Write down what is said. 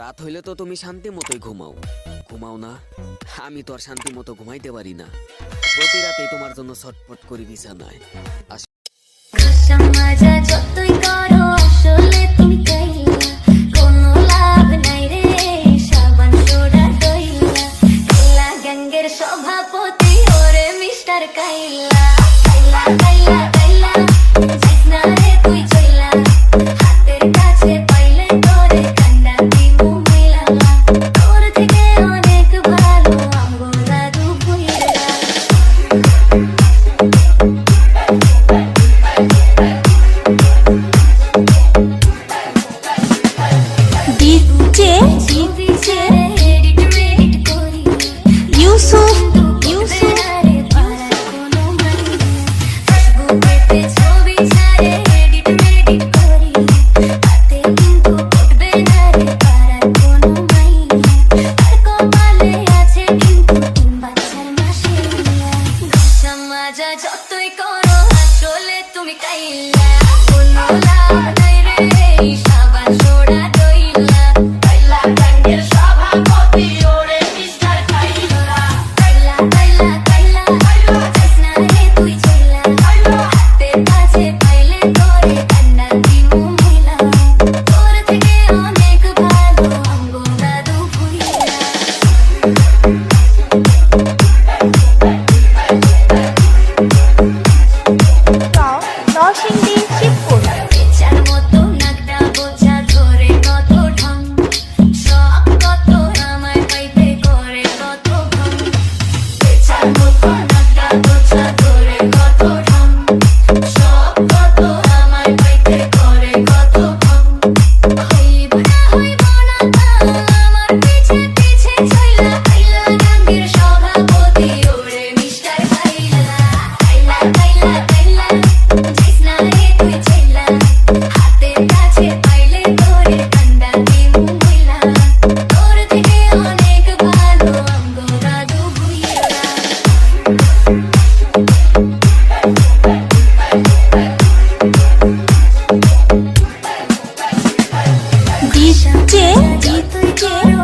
রাত হইলে তো তুমি শান্তি মতোই ঘুমাও, ঘুমাও না? আমি তো আর শান্তি মতো ঘুমাইতে পারি না, প্রতি রাতেই তোমার জন্য ছটফট করি বিছানায়। সভাপতি ওরে মিস্টার কাইলা কাইলা কাইলা কাইলা জিসনা রে তুই চইলা হাতের কাছে পাইলে তোরে কান্না দিমু মিলা তোর থেকে অনেক ভালো আমগো দাদু কইরা ডিজে ডিজে এডিট মেডিট করি ইউসুফ ছবি ছাড়ে এডিট মেডিট করি হাতে কিন্তু উঠবে না রে পাড়ার কোনো মাই আর কপালে আছে কিন্তু তিন বাচ্চার মাসিয়া সমাজা যতই করো আসলে তুমি কাইলা কোনো লাভ নাই রে সাবান সোডা দইলা কাইলা গাঙ্গের সভাপতি ওরে মিস্টার কাইলা কাইলা কাইলা কাইলা জিসনা রে তুই চইলা হাতের কাছে পাইলে তোরে কান্না দিমু মিলা তোর থেকে অনেক ভালো আমগো দাদু কইরা নরসিংদী শিবপুর বেচার মতো নাকটা বোঝা ধরে কত ঢং সব কত আমায় পাইতে করে কত ভং বেচার মতো নাকটা বোঝা ধরে কত ঢং সব কত আমায় পাইতে করে কত ভং হইব না তা আমার পিছে পিছে চইলা কাইলা গাঙ্গের সভাপতি ওরে মিস্টার কাইলা কাইলা কাইলা কাইলা জিসনা রে তুই চইলা হাতের কাছে পাইলে তোরে কান্না দিমু মিলা তোর থেকে অনেক ভালো আমগো দাদু ভুইয়া ডিজে তুই করো